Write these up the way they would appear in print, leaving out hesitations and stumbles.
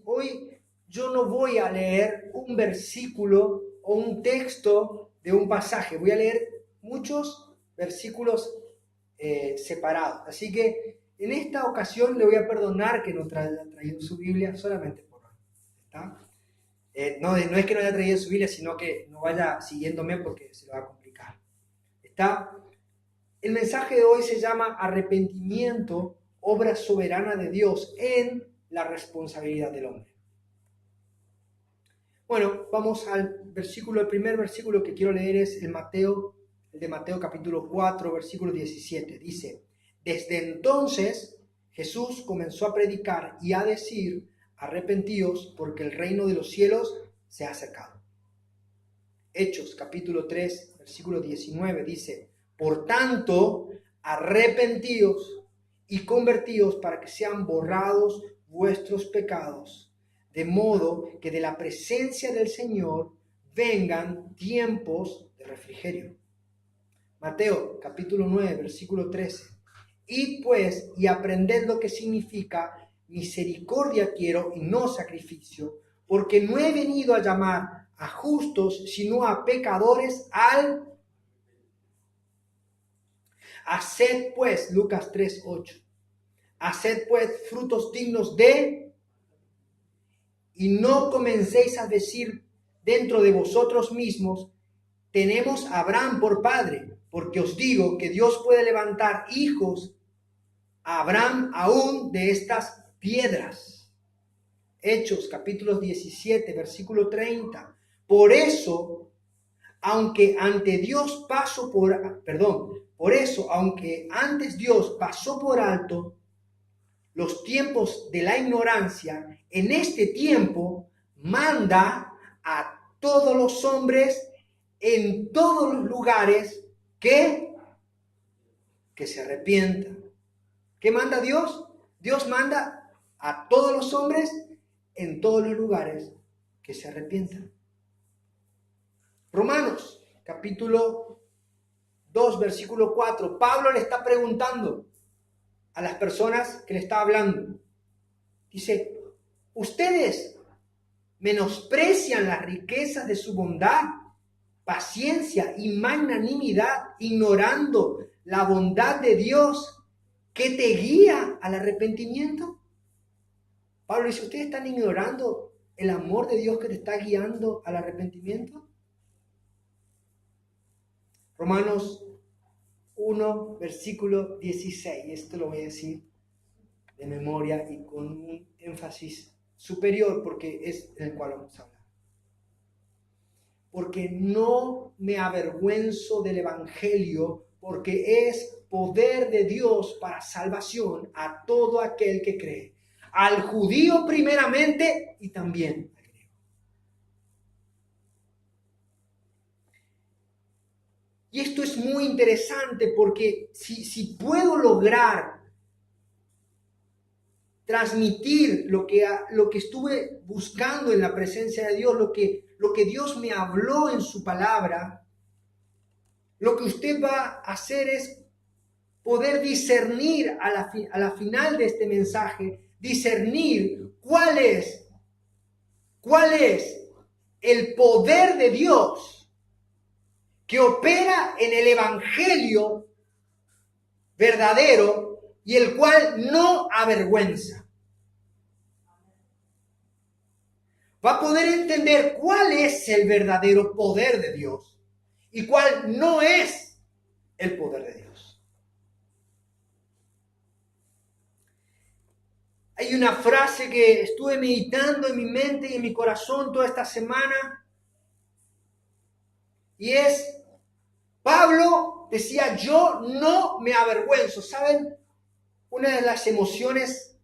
hoy yo no voy a leer un versículo o un texto de un pasaje, voy a leer muchos versículos separados. Así que en esta ocasión le voy a perdonar que no haya traído su Biblia solamente por hoy. ¿Está? No es que no haya traído su Biblia, sino que no vaya siguiéndome porque se lo va a complicar. ¿Está? El mensaje de hoy se llama arrepentimiento, obra soberana de Dios en la responsabilidad del hombre. Bueno, vamos al versículo. El primer versículo que quiero leer es el de Mateo capítulo 4, versículo 17. Dice: desde entonces Jesús comenzó a predicar y a decir: arrepentíos, porque el reino de los cielos se ha acercado. Hechos capítulo 3, versículo 19 dice: por tanto, arrepentíos y convertíos para que sean borrados vuestros pecados, de modo que de la presencia del Señor vengan tiempos de refrigerio. Mateo capítulo 9, versículo 13. Id pues y aprended lo que significa misericordia quiero y no sacrificio, porque no he venido a llamar a justos, sino a pecadores Haced pues, Lucas 3:8, haced pues frutos dignos y no comencéis a decir dentro de vosotros mismos: tenemos a Abraham por padre, porque os digo que Dios puede levantar hijos a Abraham aún de estas piedras. Hechos capítulo 17, versículo 30. Por eso, aunque antes Dios pasó por alto los tiempos de la ignorancia, en este tiempo manda a todos los hombres en todos los lugares que se arrepientan. ¿Qué manda Dios? Dios manda a todos los hombres en todos los lugares que se arrepientan. Romanos capítulo 2, versículo 4. Pablo le está preguntando a las personas que le está hablando. Dice: ustedes menosprecian las riquezas de su bondad, paciencia y magnanimidad, ignorando la bondad de Dios que te guía al arrepentimiento. Pablo dice: ¿ustedes están ignorando el amor de Dios que te está guiando al arrepentimiento? Romanos 1, versículo 16. Esto lo voy a decir de memoria y con un énfasis superior porque es el cual vamos a hablar. Porque no me avergüenzo del evangelio, porque es poder de Dios para salvación a todo aquel que cree, al judío primeramente y también al griego. Y esto es muy interesante porque si puedo lograr transmitir lo que estuve buscando en la presencia de Dios, lo que Dios me habló en su palabra, lo que usted va a hacer es poder discernir a la final de este mensaje, discernir cuál es el poder de Dios que opera en el evangelio verdadero y el cual no avergüenza. Va a poder entender cuál es el verdadero poder de Dios y cuál no es el poder de Dios. Hay una frase que estuve meditando en mi mente y en mi corazón toda esta semana, y es: Pablo decía, yo no me avergüenzo. ¿Saben? Una de las emociones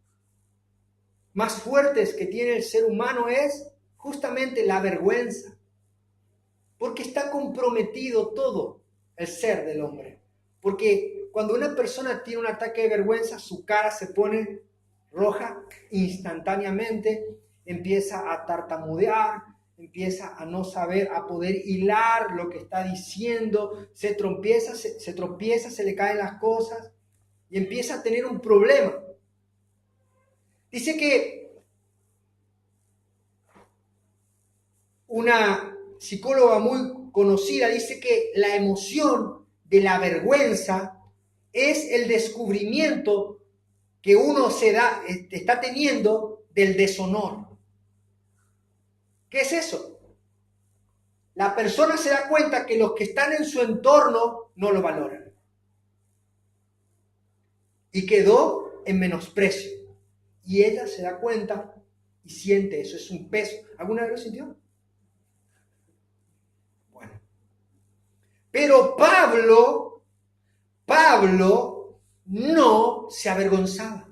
más fuertes que tiene el ser humano es justamente la vergüenza, porque está comprometido todo el ser del hombre. Porque cuando una persona tiene un ataque de vergüenza, su cara se pone roja instantáneamente, empieza a tartamudear, empieza a no saber, a poder hilar lo que está diciendo, se tropieza, se le caen las cosas y empieza a tener un problema. Dice que una psicóloga muy conocida dice que la emoción de la vergüenza es el descubrimiento que uno está teniendo del deshonor. ¿Qué es eso? La persona se da cuenta que los que están en su entorno no lo valoran. Y quedó en menosprecio. Y ella se da cuenta y siente eso, es un peso. ¿Alguna vez lo sintió? Bueno. Pero Pablo no se avergonzaba.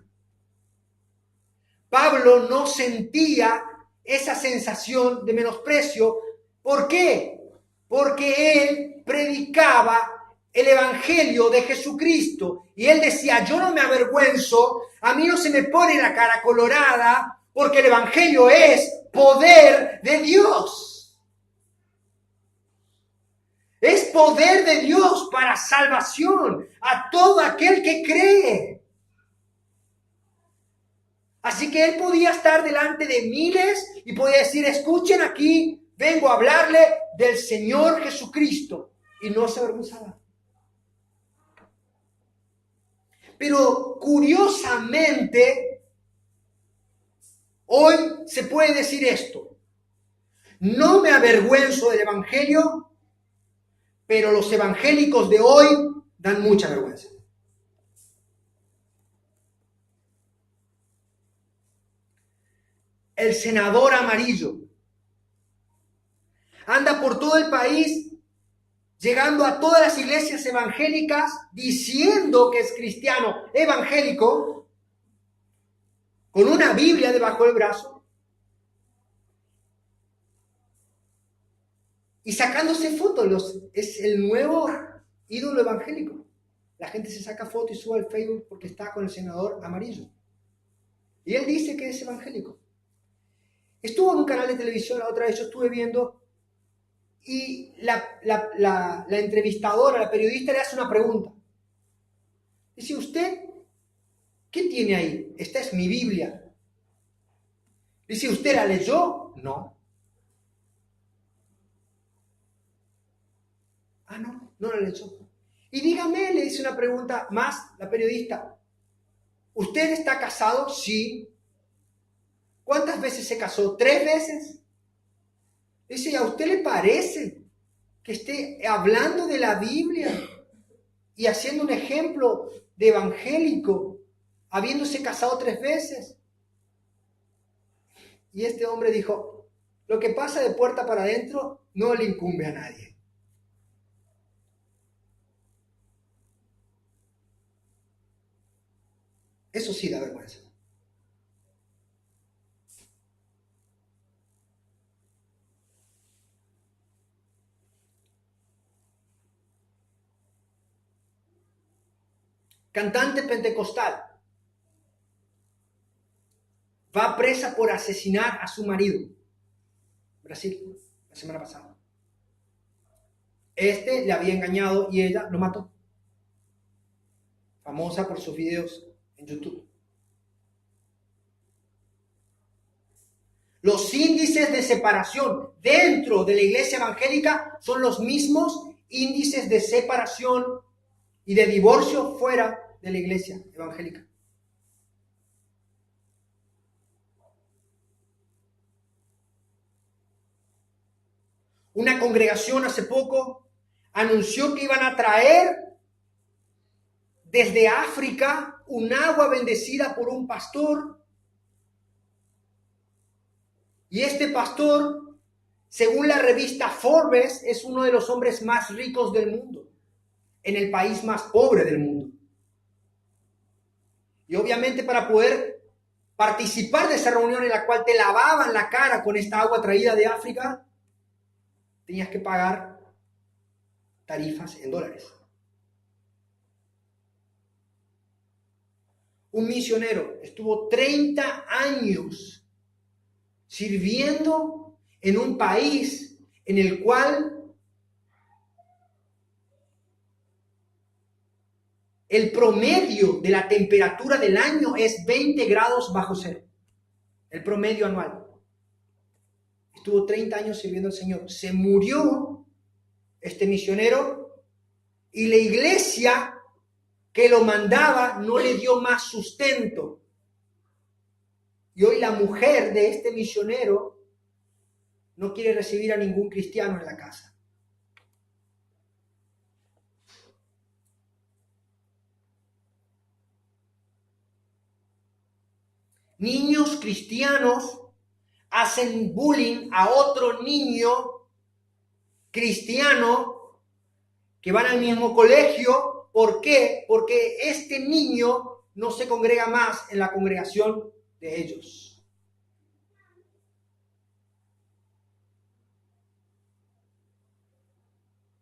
Pablo no sentía esa sensación de menosprecio. ¿Por qué? Porque él predicaba el evangelio de Jesucristo y él decía, yo no me avergüenzo, a mí no se me pone la cara colorada porque el evangelio es poder de Dios. Es poder de Dios para salvación a todo aquel que cree. Así que él podía estar delante de miles y podía decir, escuchen aquí, vengo a hablarle del Señor Jesucristo. Y no se avergonzaba. Pero curiosamente, hoy se puede decir esto. No me avergüenzo del Evangelio, pero los evangélicos de hoy dan mucha vergüenza. El senador amarillo anda por todo el país, llegando a todas las iglesias evangélicas, diciendo que es cristiano evangélico, con una Biblia debajo del brazo, y sacándose fotos. Es el nuevo ídolo evangélico. La gente se saca fotos y sube al Facebook porque está con el senador amarillo. Y él dice que es evangélico. Estuvo en un canal de televisión la otra vez, yo estuve viendo, y la entrevistadora, la periodista, le hace una pregunta. Dice, ¿usted qué tiene ahí? Esta es mi Biblia. Dice, ¿usted la leyó? No. Ah, no la leyó. Y dígame, le dice una pregunta más la periodista. ¿Usted está casado? Sí. ¿Cuántas veces se casó? 3 veces. Dice, ¿y a usted le parece que esté hablando de la Biblia y haciendo un ejemplo de evangélico, habiéndose casado 3 veces? Y este hombre dijo, lo que pasa de puerta para adentro no le incumbe a nadie. Eso sí da vergüenza. Cantante pentecostal va presa por asesinar a su marido. Brasil, la semana pasada. Este le había engañado y ella lo mató. Famosa por sus videos en YouTube. Los índices de separación dentro de la iglesia evangélica son los mismos índices de separación y de divorcio fuera de la iglesia evangélica. Una congregación hace poco anunció que iban a traer desde África un agua bendecida por un pastor. Y este pastor, según la revista Forbes, es uno de los hombres más ricos del mundo, en el país más pobre del mundo. Y obviamente para poder participar de esa reunión en la cual te lavaban la cara con esta agua traída de África, tenías que pagar tarifas en dólares. Un misionero estuvo 30 años sirviendo en un país en el cual el promedio de la temperatura del año es 20 grados bajo cero. El promedio anual. estuvo 30 años sirviendo al Señor. Se murió este misionero y la iglesia que lo mandaba no le dio más sustento. Y hoy la mujer de este misionero no quiere recibir a ningún cristiano en la casa. Niños cristianos hacen bullying a otro niño cristiano que van al mismo colegio. ¿Por qué? Porque este niño no se congrega más en la congregación de ellos.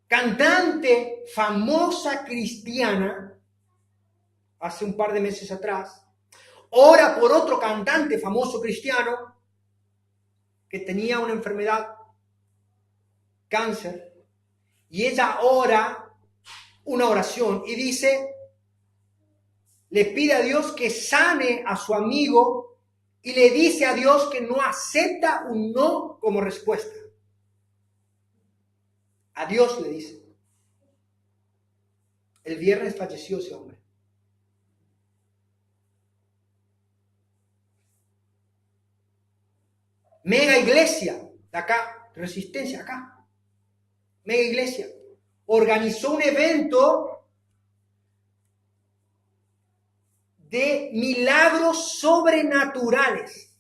Cantante famosa cristiana, hace un par de meses atrás, ora por otro cantante famoso cristiano que tenía una enfermedad, cáncer, y ella ora una oración y dice, le pide a Dios que sane a su amigo y le dice a Dios que no acepta un no como respuesta. A Dios le dice. El viernes falleció ese hombre. Mega iglesia de acá, Resistencia acá. Mega iglesia. Organizó un evento de milagros sobrenaturales.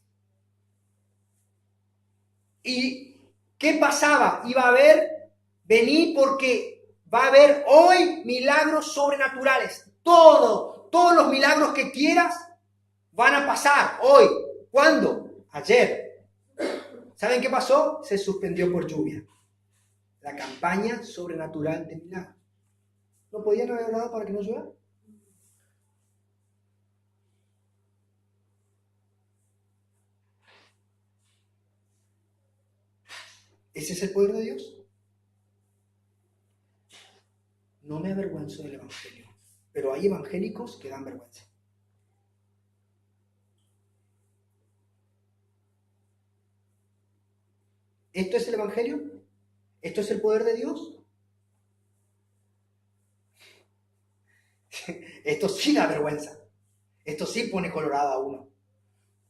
¿Y qué pasaba? Iba a haber, vení porque va a haber hoy milagros sobrenaturales. Todos los milagros que quieras van a pasar hoy. ¿Cuándo? Ayer. ¿Saben qué pasó? Se suspendió por lluvia. La campaña sobrenatural de milagros. ¿No podían haber orado para que no llueva? ¿Ese es el poder de Dios? No me avergüenzo del evangelio, pero hay evangélicos que dan vergüenza. ¿Esto es el evangelio? ¿Esto es el poder de Dios? Esto sí da vergüenza. Esto sí pone colorado a uno.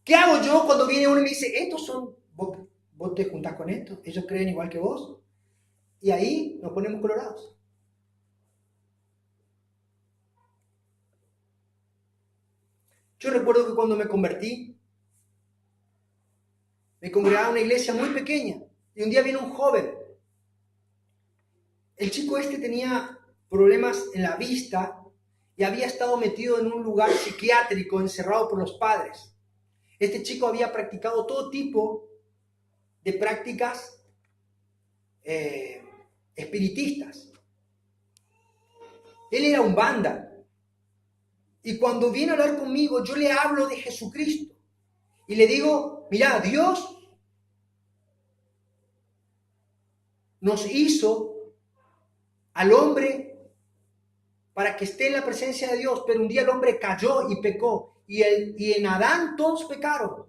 ¿Qué hago yo cuando viene uno y me dice, estos son, vos te juntás con estos, ellos creen igual que vos? Y ahí nos ponemos colorados. Yo recuerdo que cuando me convertí, me congregaba en una iglesia muy pequeña y un día vino un joven. El chico este tenía problemas en la vista y había estado metido en un lugar psiquiátrico, encerrado por los padres. Este chico había practicado todo tipo de prácticas espiritistas. Él era un vándalo. Y cuando viene a hablar conmigo, yo le hablo de Jesucristo. Y le digo, mira, Dios nos hizo al hombre para que esté en la presencia de Dios, pero un día el hombre cayó y pecó. Y en Adán todos pecaron.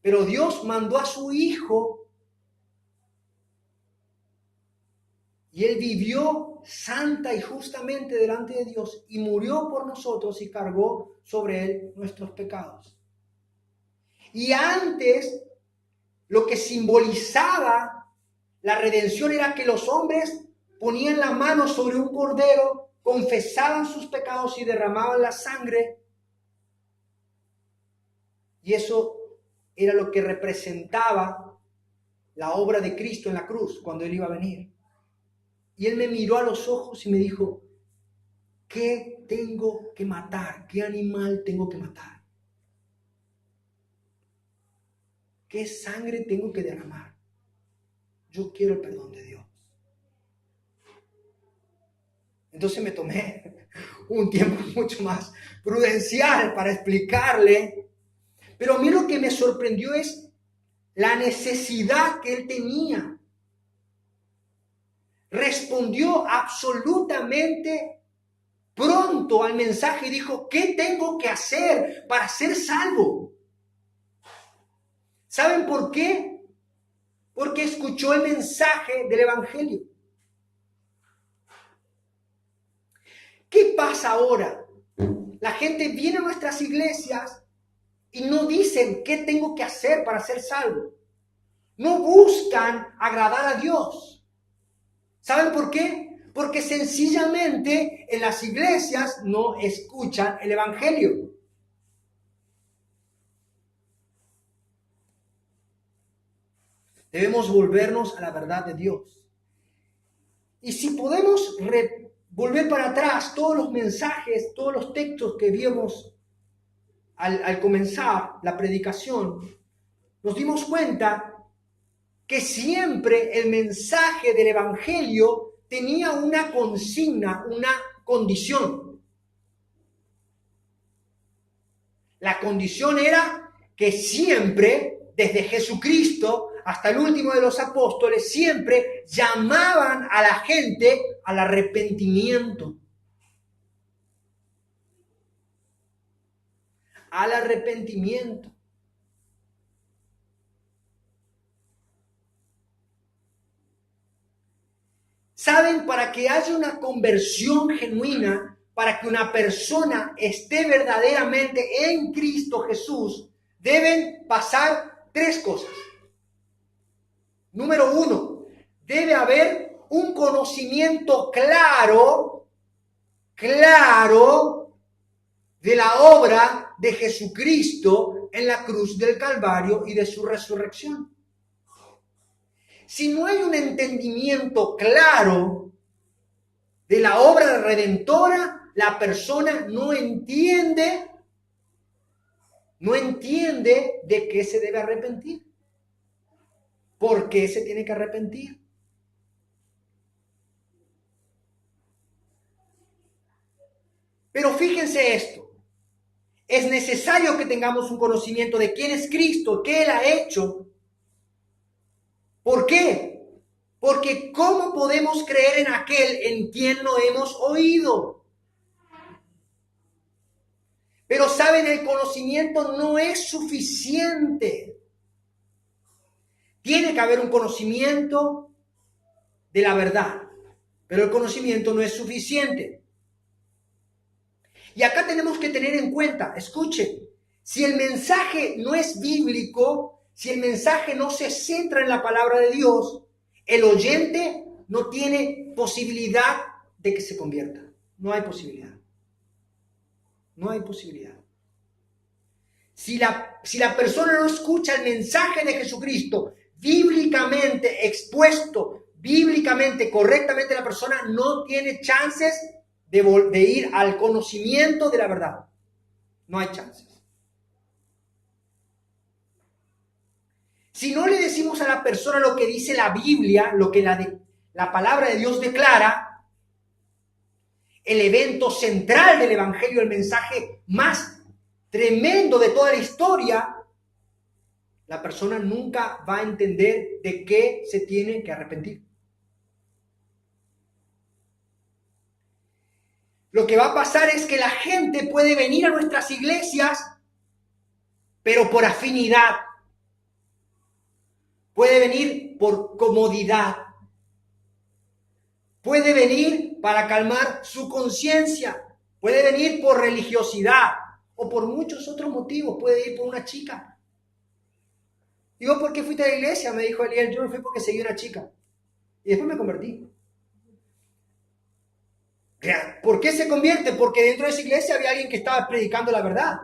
Pero Dios mandó a su Hijo y Él vivió santa y justamente delante de Dios y murió por nosotros y cargó sobre Él nuestros pecados. Y antes, lo que simbolizaba la redención era que los hombres ponían la mano sobre un cordero, confesaban sus pecados y derramaban la sangre. Y eso era lo que representaba la obra de Cristo en la cruz cuando Él iba a venir. Y Él me miró a los ojos y me dijo, ¿qué tengo que matar? ¿Qué animal tengo que matar? ¿Qué sangre tengo que derramar? Yo quiero el perdón de Dios. Entonces me tomé un tiempo mucho más prudencial para explicarle. Pero a mí lo que me sorprendió es la necesidad que él tenía. Respondió absolutamente pronto al mensaje y dijo, ¿qué tengo que hacer para ser salvo? ¿Saben por qué? porque escuchó el mensaje del Evangelio. ¿Qué pasa ahora? La gente viene a nuestras iglesias y no dicen qué tengo que hacer para ser salvo. No buscan agradar a Dios. ¿Saben por qué? Porque sencillamente en las iglesias no escuchan el Evangelio. Debemos volvernos a la verdad de Dios. Y si podemos volver para atrás todos los mensajes, todos los textos que vimos al comenzar la predicación, nos dimos cuenta que siempre el mensaje del Evangelio tenía una consigna, una condición. La condición era que siempre, desde Jesucristo hasta el último de los apóstoles, siempre llamaban a la gente al arrepentimiento. Al arrepentimiento. ¿Saben? Para que haya una conversión genuina, para que una persona esté verdaderamente en Cristo Jesús, deben pasar tres cosas. Número uno, debe haber un conocimiento claro de la obra de Jesucristo en la cruz del Calvario y de su resurrección. Si no hay un entendimiento claro de la obra redentora, la persona no entiende de qué se debe arrepentir. ¿Por qué se tiene que arrepentir? Pero fíjense esto. Es necesario que tengamos un conocimiento de quién es Cristo, qué Él ha hecho. ¿Por qué? Porque ¿cómo podemos creer en aquel en quien no hemos oído? Pero saben, el conocimiento no es suficiente. Tiene que haber un conocimiento de la verdad, pero el conocimiento no es suficiente. Y acá tenemos que tener en cuenta, escuchen, si el mensaje no es bíblico, si el mensaje no se centra en la palabra de Dios, el oyente no tiene posibilidad de que se convierta. No hay posibilidad. No hay posibilidad. Si la persona no escucha el mensaje de Jesucristo bíblicamente expuesto, bíblicamente, correctamente, la persona no tiene chances de ir al conocimiento de la verdad. No hay chances. Si no le decimos a la persona lo que dice la Biblia, lo que la palabra de Dios declara, el evento central del Evangelio, el mensaje más tremendo de toda la historia, la persona nunca va a entender de qué se tiene que arrepentir. Lo que va a pasar es que la gente puede venir a nuestras iglesias, pero por afinidad. Puede venir por comodidad. Puede venir para calmar su conciencia. Puede venir por religiosidad o por muchos otros motivos. Puede ir por una chica. Digo, ¿por qué fuiste a la iglesia? Me dijo Eliel, yo me fui porque seguí una chica. Y después me convertí. ¿Por qué se convierte? Porque dentro de esa iglesia había alguien que estaba predicando la verdad.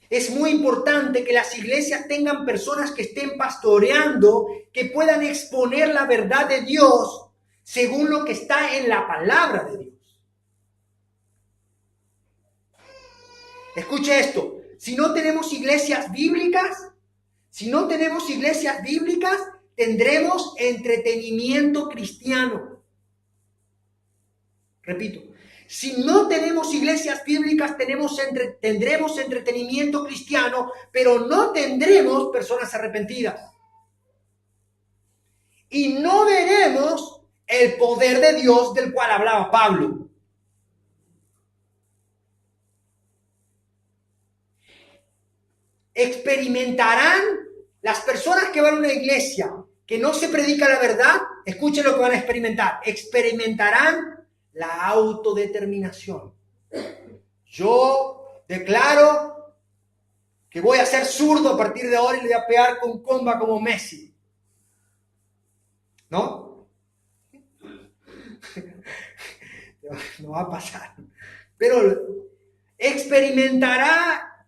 Es muy importante que las iglesias tengan personas que estén pastoreando, que puedan exponer la verdad de Dios según lo que está en la palabra de Dios. Escuche esto, si no tenemos iglesias bíblicas, tendremos entretenimiento cristiano. Repito, si no tenemos iglesias bíblicas, tendremos entretenimiento cristiano, pero no tendremos personas arrepentidas. Y no veremos el poder de Dios del cual hablaba Pablo. experimentarán las personas que van a una iglesia que no se predica la verdad. Escuchen lo que van a experimentar. Experimentarán la autodeterminación. Yo declaro que voy a ser zurdo a partir de ahora y le voy a pegar con comba como Messi. ¿No? No va a pasar. Pero experimentará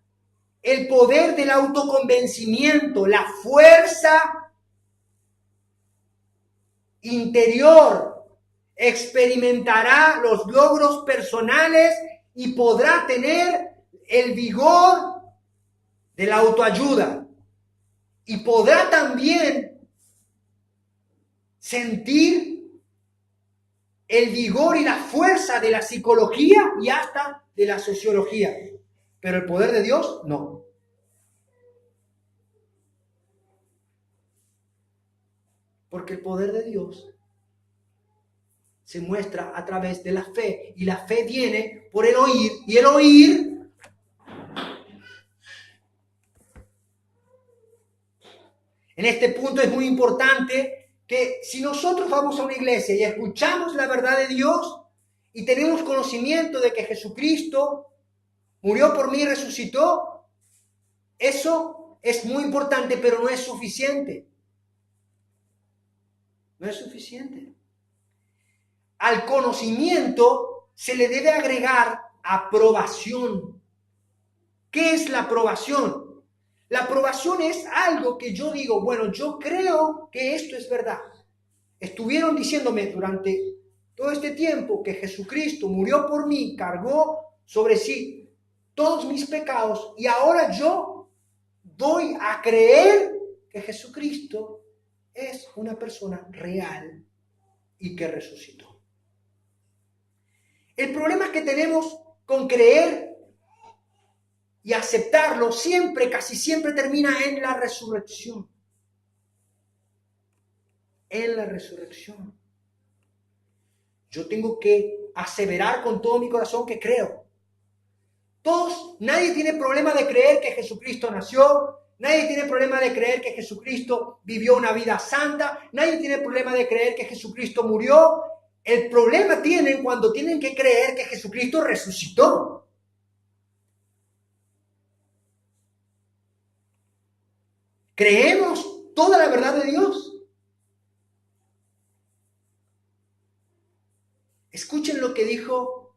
el poder del autoconvencimiento, la fuerza interior. Experimentará los logros personales y podrá tener el vigor de la autoayuda. Y podrá también sentir el vigor y la fuerza de la psicología y hasta de la sociología. Pero el poder de Dios, no. Porque el poder de Dios se muestra a través de la fe. Y la fe viene por el oír. Y el oír en este punto es muy importante que si nosotros vamos a una iglesia y escuchamos la verdad de Dios y tenemos conocimiento de que Jesucristo murió por mí y resucitó, eso es muy importante, pero no es suficiente. No es suficiente. Al conocimiento se le debe agregar aprobación. ¿Qué es la aprobación? La aprobación es algo que yo digo, bueno, yo creo que esto es verdad. Estuvieron diciéndome durante todo este tiempo que Jesucristo murió por mí, cargó sobre sí todos mis pecados y ahora yo doy a creer que Jesucristo es una persona real y que resucitó. El problema que tenemos con creer y aceptarlo siempre, casi siempre termina en la resurrección. En la resurrección. Yo tengo que aseverar con todo mi corazón que creo. Nadie tiene problema de creer que Jesucristo nació. Nadie tiene problema de creer que Jesucristo vivió una vida santa. Nadie tiene problema de creer que Jesucristo murió. El problema tienen cuando tienen que creer que Jesucristo resucitó. ¿Creemos toda la verdad de Dios? Escuchen lo que dijo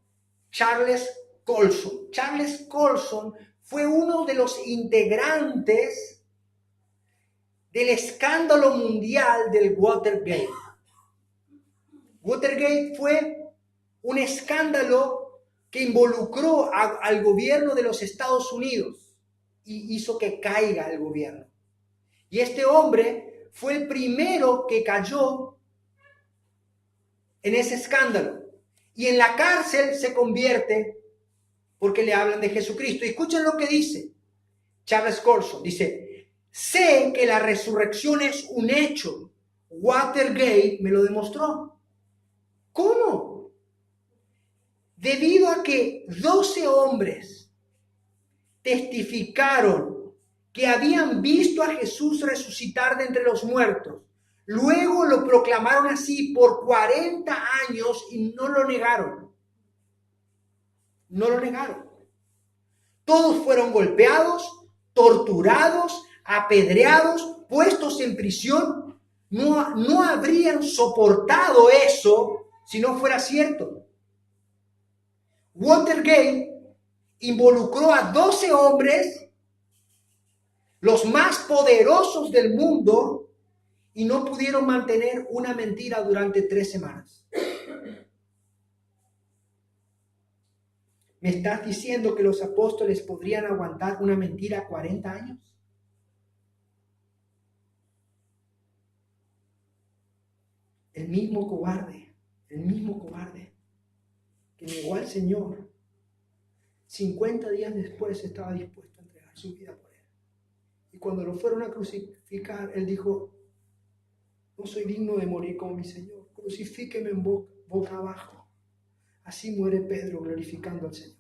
Charles Colson. Charles Colson fue uno de los integrantes del escándalo mundial del Watergate. Watergate fue un escándalo que involucró al gobierno de los Estados Unidos y hizo que caiga el gobierno. Y este hombre fue el primero que cayó en ese escándalo. Y en la cárcel se convierte porque le hablan de Jesucristo. Y escuchen lo que dice Charles Colson. Dice, sé que la resurrección es un hecho. Watergate me lo demostró. ¿Cómo? Debido a que 12 hombres testificaron que habían visto a Jesús resucitar de entre los muertos. Luego lo proclamaron así por 40 años y no lo negaron. No lo negaron. Todos fueron golpeados, torturados, apedreados, puestos en prisión. No habrían soportado eso si no fuera cierto. Watergate involucró a 12 hombres, los más poderosos del mundo, y no pudieron mantener una mentira durante 3 semanas. ¿Me estás diciendo que los apóstoles podrían aguantar una mentira 40 años? El mismo cobarde que negó al Señor, 50 días después estaba dispuesto a entregar su vida por él. Y cuando lo fueron a crucificar, él dijo, no soy digno de morir como mi Señor, crucifíqueme en boca abajo. Así muere Pedro glorificando al Señor.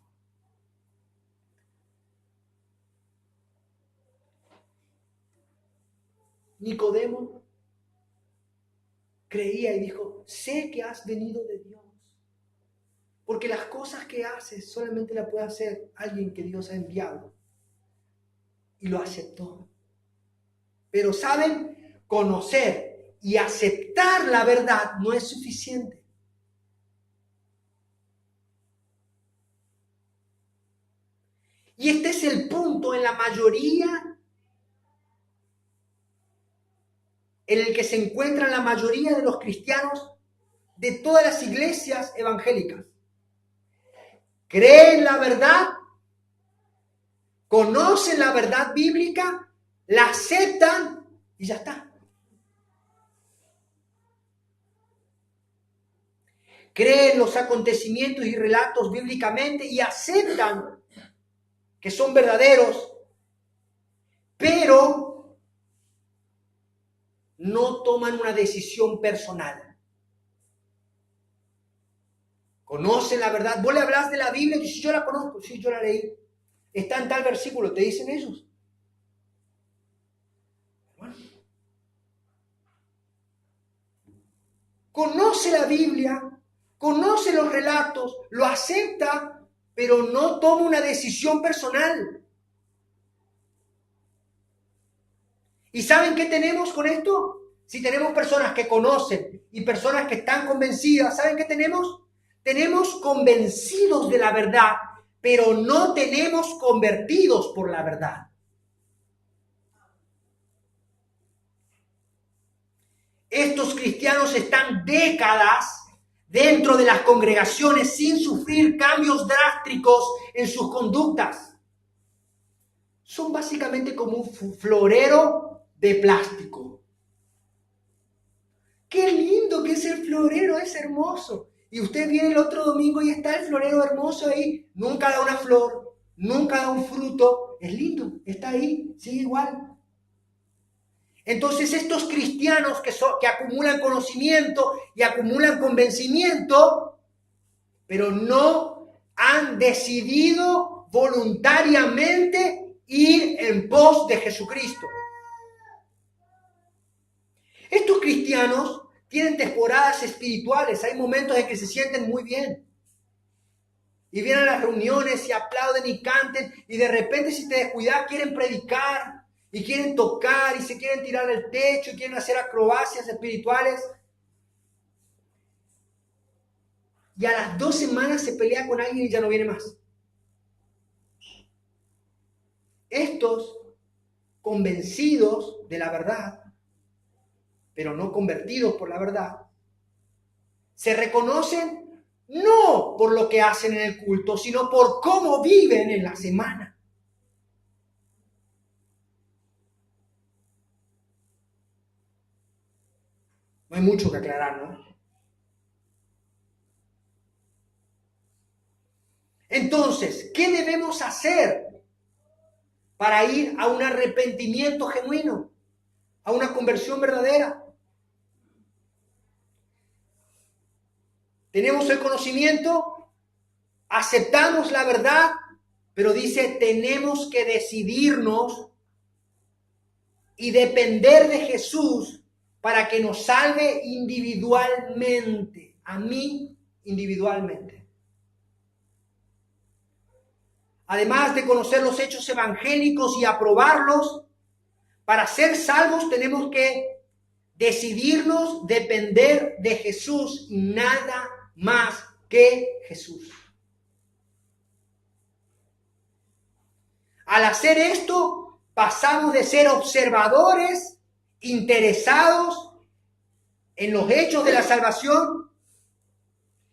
Nicodemo creía y dijo, sé que has venido de Dios. Porque las cosas que haces solamente las puede hacer alguien que Dios ha enviado. Y lo aceptó. Pero ¿saben? Conocer y aceptar la verdad no es suficiente. Y este es el punto en la mayoría, en el que se encuentran la mayoría de los cristianos de todas las iglesias evangélicas. Creen la verdad, conocen la verdad bíblica, la aceptan y ya está. Creen los acontecimientos y relatos bíblicamente y aceptan que son verdaderos, pero no toman una decisión personal. Conocen la verdad. Vos le hablas de la Biblia y dices, yo la conozco, sí, yo la leí. Está en tal versículo, te dicen ellos. Bueno. Conoce la Biblia, conoce los relatos, lo acepta, pero no toma una decisión personal. ¿Y saben qué tenemos con esto? Si tenemos personas que conocen y personas que están convencidas, ¿saben qué tenemos? Tenemos convencidos de la verdad, pero no tenemos convertidos por la verdad. Estos cristianos están décadas dentro de las congregaciones sin sufrir cambios drásticos en sus conductas. Son básicamente como un florero de plástico. ¡Qué lindo que es el florero! Es hermoso. Y usted viene el otro domingo y está el florero hermoso ahí. Nunca da una flor, nunca da un fruto. Es lindo, está ahí, sigue igual. Entonces estos cristianos que acumulan conocimiento y acumulan convencimiento, pero no han decidido voluntariamente ir en pos de Jesucristo. Estos cristianos tienen temporadas espirituales, hay momentos en que se sienten muy bien. Y vienen a las reuniones y aplauden y canten y de repente si te descuidas quieren predicar y quieren tocar y se quieren tirar del techo y quieren hacer acrobacias espirituales. Y a las 2 semanas se pelea con alguien y ya no viene más. Estos convencidos de la verdad, pero no convertidos por la verdad, se reconocen no por lo que hacen en el culto, sino por cómo viven en la semana. No hay mucho que aclarar, ¿no? Entonces, ¿qué debemos hacer para ir a un arrepentimiento genuino, a una conversión verdadera? Tenemos el conocimiento, aceptamos la verdad, pero dice, tenemos que decidirnos y depender de Jesús para que nos salve individualmente, a mí individualmente. Además de conocer los hechos evangélicos y aprobarlos, para ser salvos tenemos que decidirnos depender de Jesús y nada más que Jesús. Al hacer esto, pasamos de ser observadores, interesados en los hechos de la salvación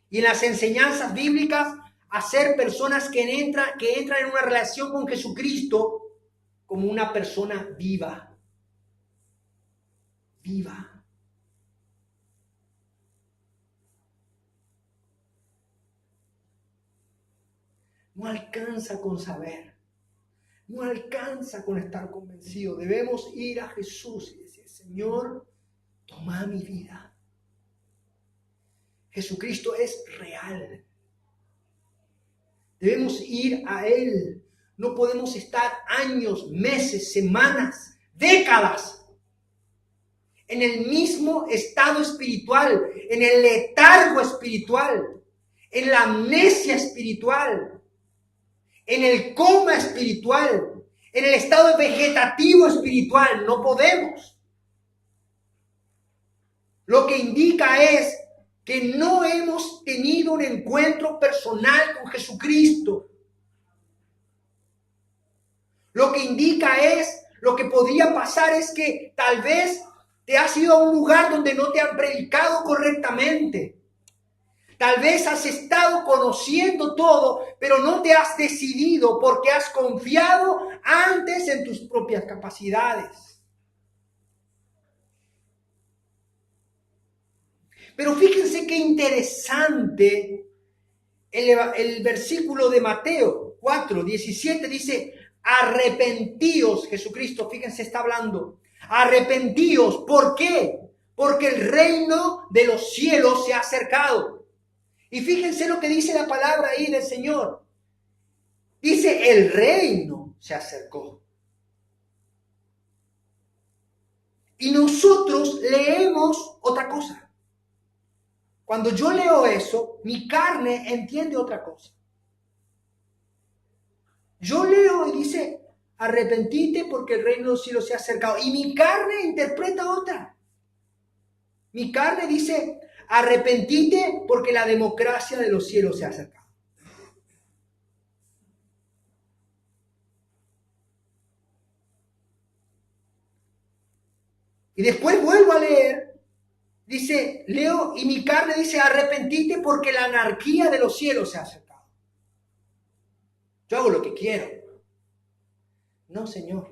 y en las enseñanzas bíblicas, a ser personas que entran en una relación con Jesucristo como una persona viva. Viva. No alcanza con saber. No alcanza con estar convencido. Debemos ir a Jesús y decir, Señor, toma mi vida. Jesucristo es real. Debemos ir a Él. No podemos estar años, meses, semanas, décadas en el mismo estado espiritual, en el letargo espiritual, en la amnesia espiritual, en el coma espiritual, en el estado vegetativo espiritual. No podemos. Lo que indica es que no hemos tenido un encuentro personal con Jesucristo. Lo que indica es, lo que podría pasar es que tal vez te has ido a un lugar donde no te han predicado correctamente. Tal vez has estado conociendo todo, pero no te has decidido porque has confiado antes en tus propias capacidades. Pero fíjense qué interesante el versículo de Mateo 4:17 dice, arrepentíos, Jesucristo, fíjense, está hablando, arrepentíos, ¿por qué? Porque el reino de los cielos se ha acercado. Y fíjense lo que dice la palabra ahí del Señor. Dice, el reino se acercó. Y nosotros leemos otra cosa. Cuando yo leo eso, mi carne entiende otra cosa. Yo leo y dice, arrepentite porque el reino de los cielos se ha acercado. Y mi carne interpreta otra. Mi carne dice, arrepentite porque la democracia de los cielos se ha acercado. Y después vuelvo a leer, dice, leo y mi carne dice, arrepentite porque la anarquía de los cielos se ha acercado. Yo hago lo que quiero. No, Señor.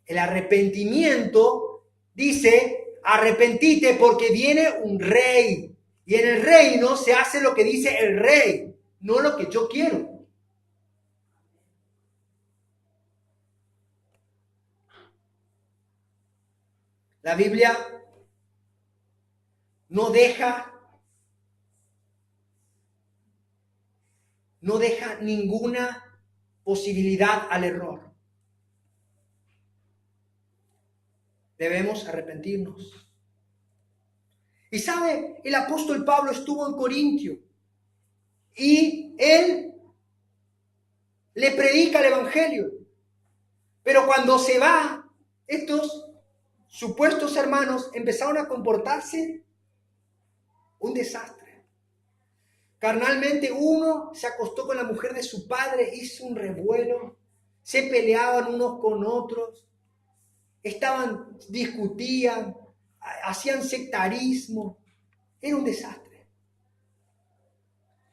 El arrepentimiento dice, arrepentite porque viene un rey. Y en el reino se hace lo que dice el rey, no lo que yo quiero. La Biblia no deja ninguna posibilidad al error. Debemos arrepentirnos. Y sabe, el apóstol Pablo estuvo en Corintio y él le predica el evangelio. Pero cuando se va, estos supuestos hermanos empezaron a comportarse un desastre. Carnalmente, uno se acostó con la mujer de su padre, hizo un revuelo, se peleaban unos con otros, discutían, hacían sectarismo, era un desastre.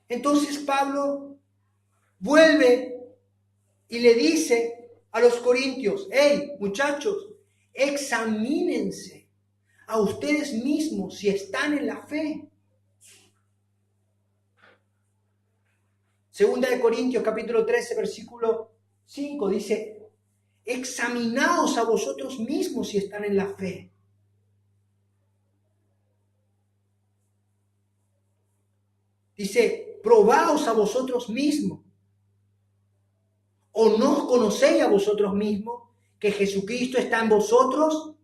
Entonces Pablo vuelve y le dice a los corintios, hey, muchachos, examínense a ustedes mismos si están en la fe. Segunda de Corintios capítulo 13 versículo 5 dice, examinaos a vosotros mismos si están en la fe. Dice, probaos a vosotros mismos. ¿O no os conocéis a vosotros mismos que Jesucristo está en vosotros?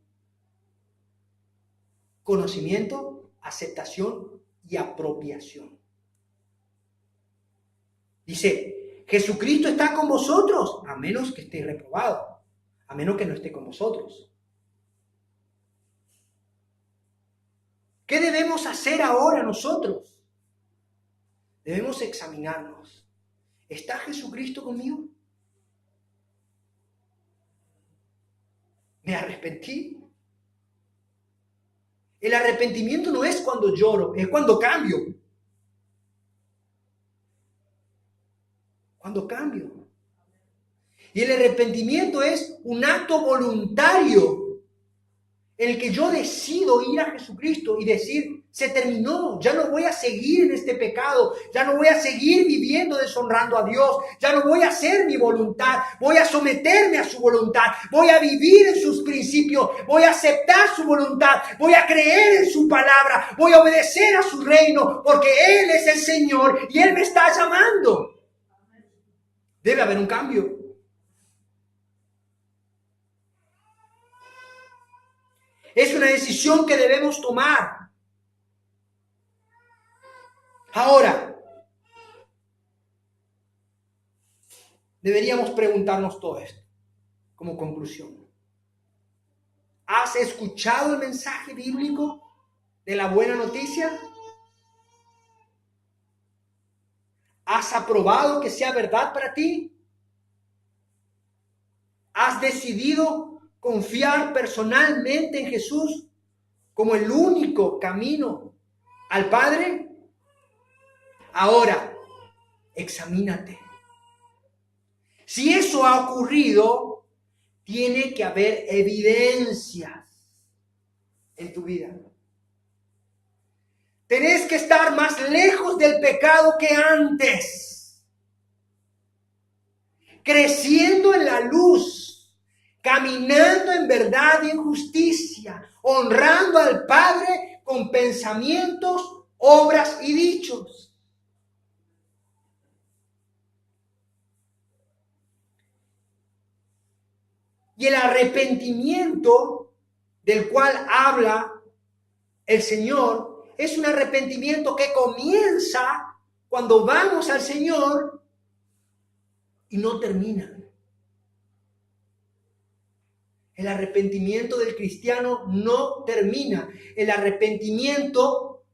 Conocimiento, aceptación y apropiación. Dice, Jesucristo está con vosotros, a menos que esté reprobado, a menos que no esté con vosotros. ¿Qué debemos hacer ahora nosotros? Debemos examinarnos. ¿Está Jesucristo conmigo? ¿Me arrepentí? El arrepentimiento no es cuando lloro, es cuando cambio. Cuando cambio. Y el arrepentimiento es un acto voluntario en el que yo decido ir a Jesucristo y decir, se terminó, ya no voy a seguir en este pecado, ya no voy a seguir viviendo deshonrando a Dios, ya no voy a hacer mi voluntad, voy a someterme a su voluntad, voy a vivir en sus principios, voy a aceptar su voluntad, voy a creer en su palabra, voy a obedecer a su reino, porque Él es el Señor y Él me está llamando. Debe haber un cambio. Es una decisión que debemos tomar. Ahora, deberíamos preguntarnos todo esto como conclusión. ¿Has escuchado el mensaje bíblico de la buena noticia? ¿Has aprobado que sea verdad para ti? ¿Has decidido confiar personalmente en Jesús como el único camino al Padre? Ahora, examínate. Si eso ha ocurrido, tiene que haber evidencias en tu vida. Tenés que estar más lejos del pecado que antes, creciendo en la luz, caminando en verdad y en justicia, honrando al Padre con pensamientos, obras y dichos. Y el arrepentimiento del cual habla el Señor es un arrepentimiento que comienza cuando vamos al Señor y no termina. El arrepentimiento del cristiano no termina. El arrepentimiento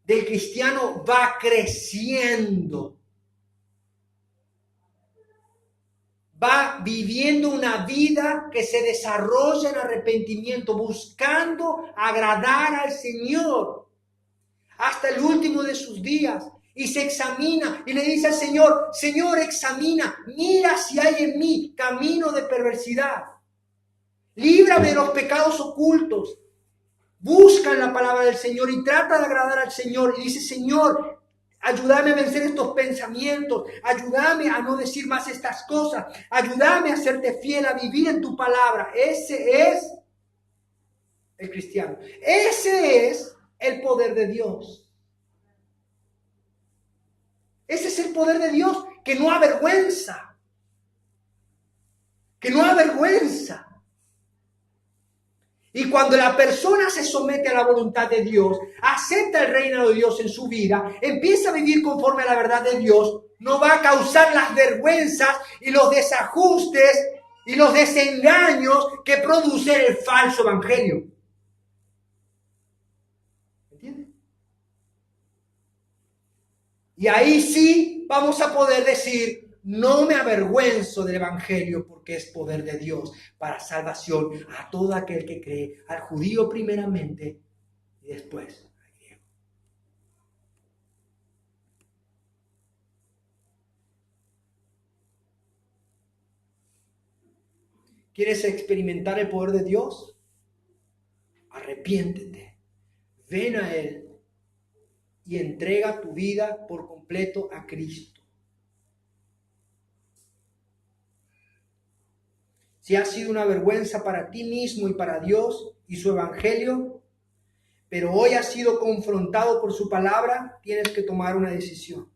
del cristiano va creciendo. Va viviendo una vida que se desarrolla en arrepentimiento, buscando agradar al Señor hasta el último de sus días. Y se examina y le dice al Señor: Señor, examina, mira si hay en mí camino de perversidad. Líbrame de los pecados ocultos. Busca la palabra del Señor y trata de agradar al Señor. Y dice: Señor, ayúdame a vencer estos pensamientos. Ayúdame a no decir más estas cosas. Ayúdame a serte fiel, a vivir en tu palabra. Ese es el cristiano. Ese es el poder de Dios. Ese es el poder de Dios que no avergüenza. Que no avergüenza. Y cuando la persona se somete a la voluntad de Dios, acepta el reino de Dios en su vida, empieza a vivir conforme a la verdad de Dios, no va a causar las vergüenzas y los desajustes y los desengaños que produce el falso evangelio. ¿Entiendes? Y ahí sí vamos a poder decir: no me avergüenzo del evangelio, porque es poder de Dios para salvación a todo aquel que cree, al judío primeramente y después al griego. ¿Quieres experimentar el poder de Dios? Arrepiéntete, ven a Él y entrega tu vida por completo a Cristo. Si ha sido una vergüenza para ti mismo y para Dios y su evangelio, pero hoy has sido confrontado por su palabra, tienes que tomar una decisión.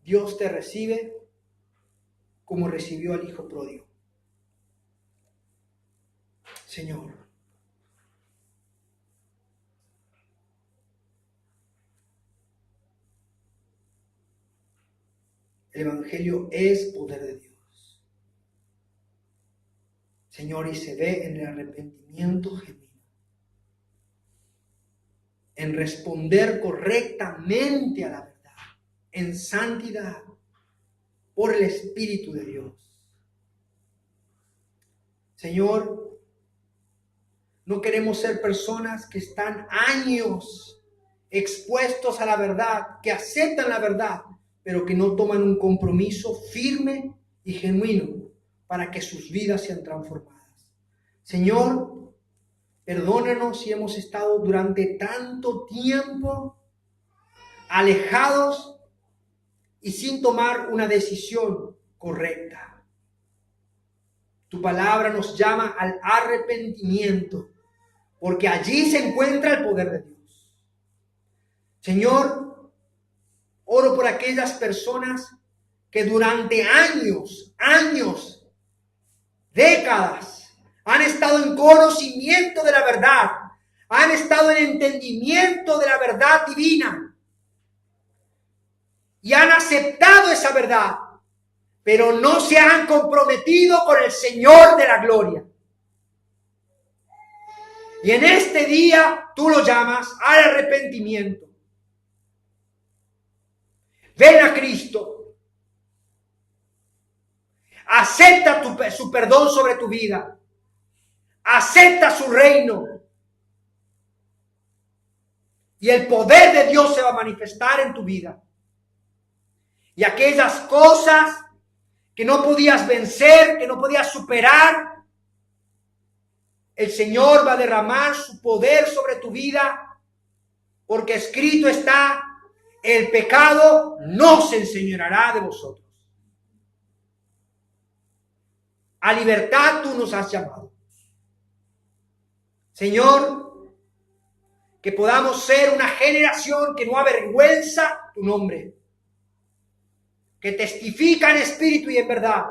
Dios te recibe como recibió al hijo pródigo. Señor, el evangelio es poder de Dios. Señor, y se ve en el arrepentimiento genuino, en responder correctamente a la verdad, en santidad, por el Espíritu de Dios. Señor, no queremos ser personas que están años expuestos a la verdad, que aceptan la verdad, pero que no toman un compromiso firme y genuino para que sus vidas sean transformadas. Señor, perdónanos si hemos estado durante tanto tiempo alejados y sin tomar una decisión correcta. Tu palabra nos llama al arrepentimiento, porque allí se encuentra el poder de Dios. Señor, oro por aquellas personas que durante años, décadas, han estado en conocimiento de la verdad, han estado en entendimiento de la verdad divina y han aceptado esa verdad, pero no se han comprometido con el Señor de la gloria. Y en este día tú lo llamas al arrepentimiento. Ven a Cristo. Acepta su perdón sobre tu vida. Acepta su reino. Y el poder de Dios se va a manifestar en tu vida. Y aquellas cosas que no podías vencer, que no podías superar, el Señor va a derramar su poder sobre tu vida, porque escrito está: el pecado no se enseñoreará de vosotros. A libertad tú nos has llamado. Señor, que podamos ser una generación que no avergüenza tu nombre, que testifica en espíritu y en verdad,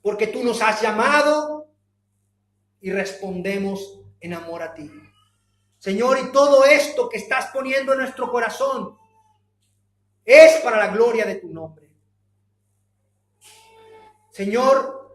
porque tú nos has llamado y respondemos en amor a ti. Señor, y todo esto que estás poniendo en nuestro corazón es para la gloria de tu nombre. Señor,